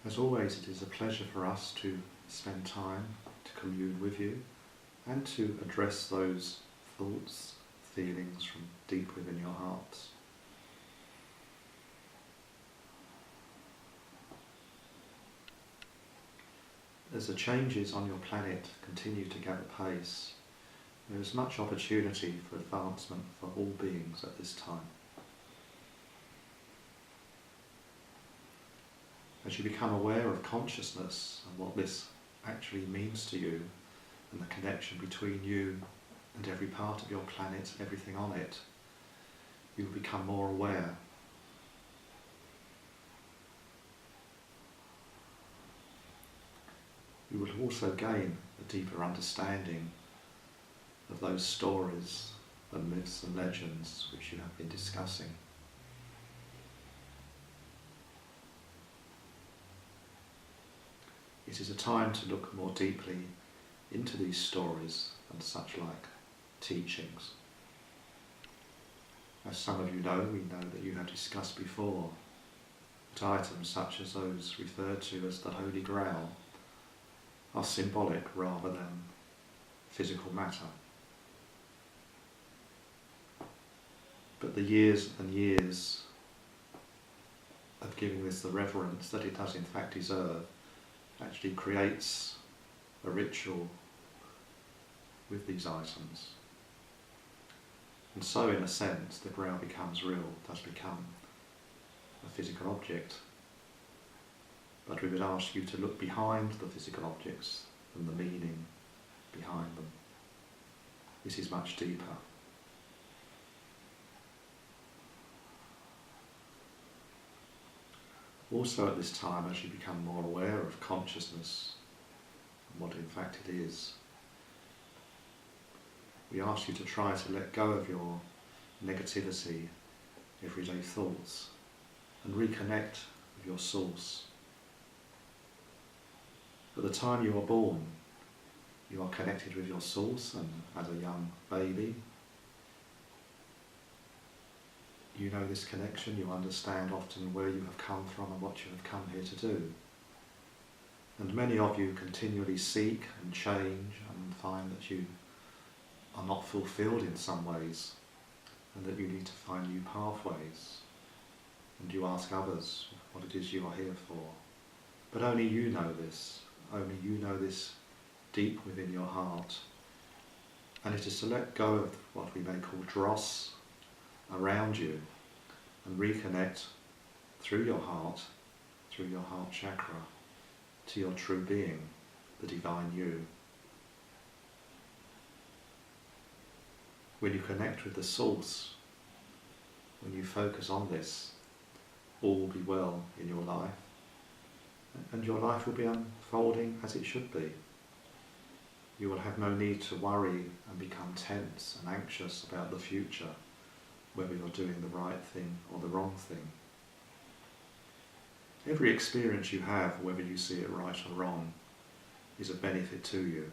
As always, it is a pleasure for us to spend time to commune with you and to address those thoughts, feelings from deep within your hearts. As the changes on your planet continue to gather pace, there is much opportunity for advancement for all beings at this time. As you become aware of consciousness and what this actually means to you, and the connection between you and every part of your planet, everything on it, you will become more aware. You will also gain a deeper understanding of those stories and myths and legends which you have been discussing. It is a time to look more deeply into these stories and such like teachings. As some of you know, we know that you have discussed before that items such as those referred to as the Holy Grail are symbolic rather than physical matter. But the years and years of giving this the reverence that it does in fact deserve actually creates a ritual with these items. And so in a sense the Grail becomes real, does become a physical object. But we would ask you to look behind the physical objects and the meaning behind them. This is much deeper. Also at this time, as you become more aware of consciousness and what in fact it is, we ask you to try to let go of your negativity, everyday thoughts, and reconnect with your source. At the time you are born, you are connected with your source, and as a young baby, you know this connection, you understand often where you have come from and what you have come here to do. And many of you continually seek and change and find that you are not fulfilled in some ways and that you need to find new pathways. And you ask others what it is you are here for. But only you know this. Only you know this deep within your heart. And it is to let go of what we may call dross around you and reconnect through your heart chakra, to your true being, the divine you. When you connect with the source, when you focus on this, all will be well in your life, and your life will be unfolding as it should be. You will have no need to worry and become tense and anxious about the future, whether you're doing the right thing or the wrong thing. Every experience you have, whether you see it right or wrong, is a benefit to you.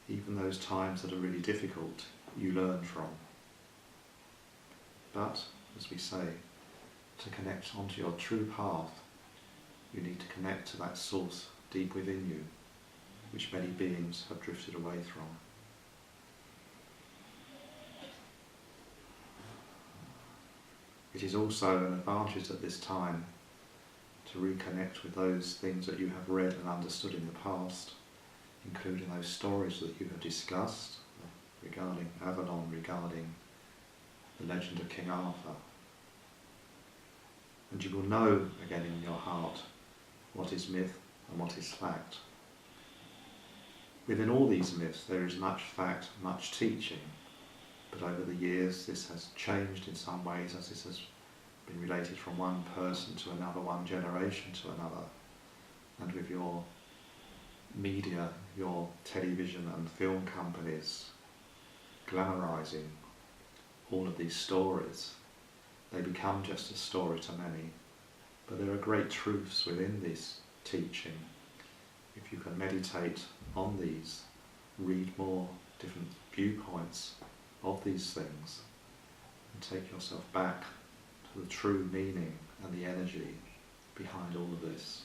Even those times that are really difficult, you learn from. But, as we say, to connect onto your true path, you need to connect to that source deep within you, which many beings have drifted away from. It is also an advantage at this time to reconnect with those things that you have read and understood in the past, including those stories that you have discussed regarding Avalon, regarding the legend of King Arthur. And you will know again in your heart what is myth and what is fact. Within all these myths there is much fact, much teaching, but over the years this has changed in some ways as this has been related from one person to another, one generation to another. And with your media, your television and film companies glamorizing all of these stories, they become just a story to many. But there are great truths within this teaching. If you can meditate on these, read more different viewpoints of these things, and take yourself back to the true meaning and the energy behind all of this.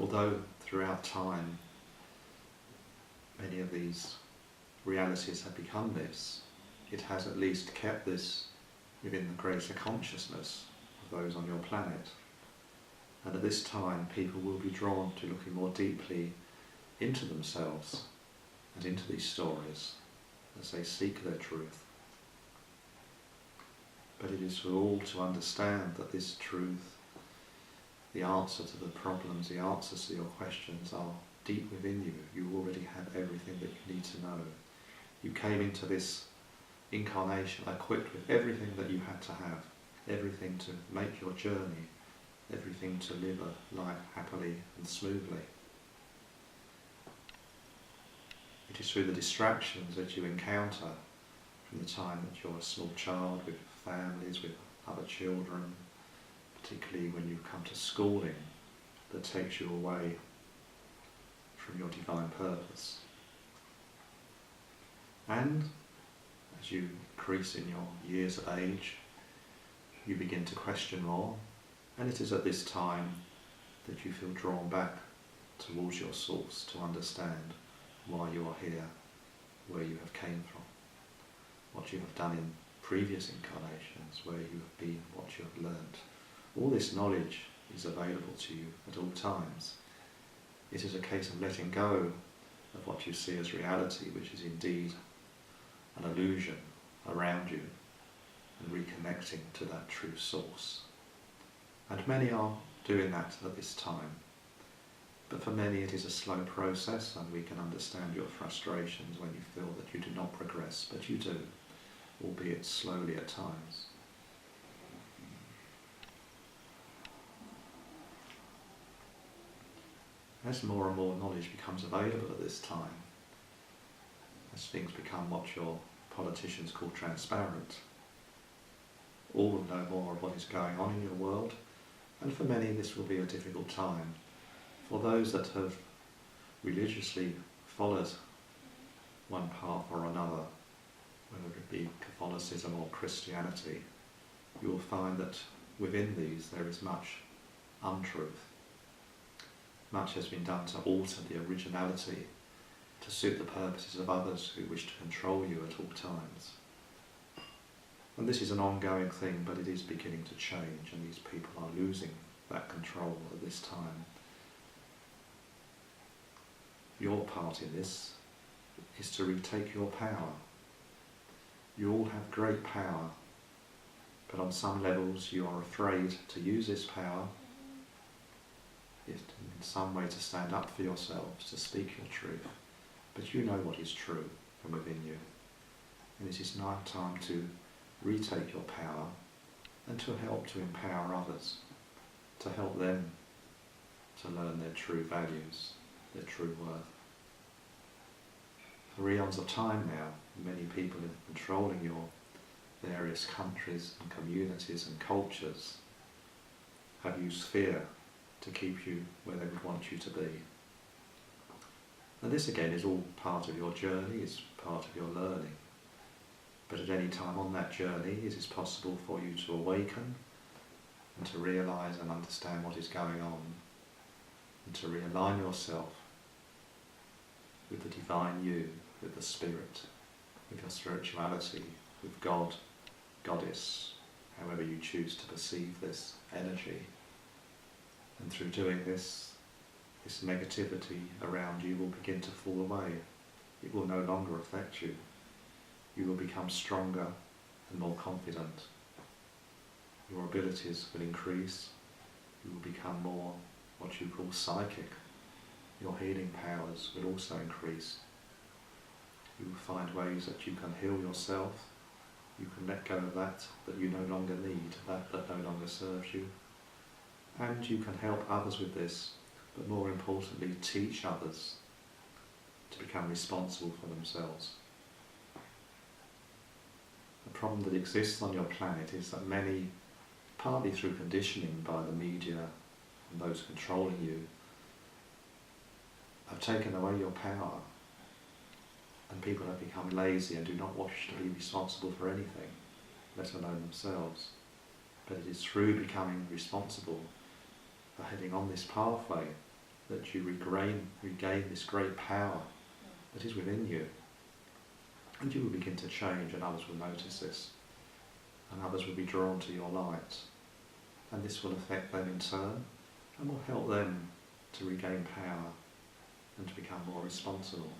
Although throughout time many of these realities have become this, it has at least kept this within the greater consciousness of those on your planet. And at this time people will be drawn to looking more deeply into themselves and into these stories as they seek their truth. But it is for all to understand that this truth, the answer to the problems, the answers to your questions are deep within you. You already have everything that you need to know. You came into this incarnation equipped with everything that you had to have, everything to make your journey, everything to live a life happily and smoothly. It is through the distractions that you encounter from the time that you're a small child, with families, with other children, particularly when you come to schooling, that takes you away from your divine purpose. And as you increase in your years of age, you begin to question more, and it is at this time that you feel drawn back towards your source to understand why you are here, where you have came from, what you have done in previous incarnations, where you have been, what you have learnt. All this knowledge is available to you at all times. It is a case of letting go of what you see as reality, which is indeed an illusion around you, and reconnecting to that true source. And many are doing that at this time. But for many it is a slow process, and we can understand your frustrations when you feel that you do not progress, but you do, albeit slowly at times. As more and more knowledge becomes available at this time, as things become what your politicians call transparent, all will know more of what is going on in your world, and for many this will be a difficult time. For those that have religiously followed one path or another, whether it be Catholicism or Christianity, you will find that within these there is much untruth. Much has been done to alter the originality to suit the purposes of others who wish to control you at all times. And this is an ongoing thing, but it is beginning to change, and these people are losing that control at this time. Your part in this is to retake your power. You all have great power, but on some levels you are afraid to use this power, in some way to stand up for yourselves, to speak your truth. But you know what is true from within you. And it is now time to retake your power and to help to empower others, to help them to learn their true values, their true worth. For eons of time now, many people are controlling your various countries and communities and cultures have used fear to keep you where they would want you to be. And this again is all part of your journey, is part of your learning. But at any time on that journey it is possible for you to awaken and to realise and understand what is going on, and to realign yourself with the divine you, with the spirit, with your spirituality, with God, Goddess, however you choose to perceive this energy. And through doing this, this negativity around you will begin to fall away. It will no longer affect you. You will become stronger and more confident. Your abilities will increase. You will become more what you call psychic. Your healing powers will also increase. You will find ways that you can heal yourself. You can let go of that you no longer need, that no longer serves you. And you can help others with this, but more importantly, teach others to become responsible for themselves. The problem that exists on your planet is that many, partly through conditioning by the media and those controlling you, have taken away your power, and people have become lazy and do not wish to be responsible for anything. let alone themselves. But it is through becoming responsible for heading on this pathway that you regain this great power that is within you. And you will begin to change, and others will notice this. And others will be drawn to your light. And this will affect them in turn, and will help them to regain power and to become more responsible.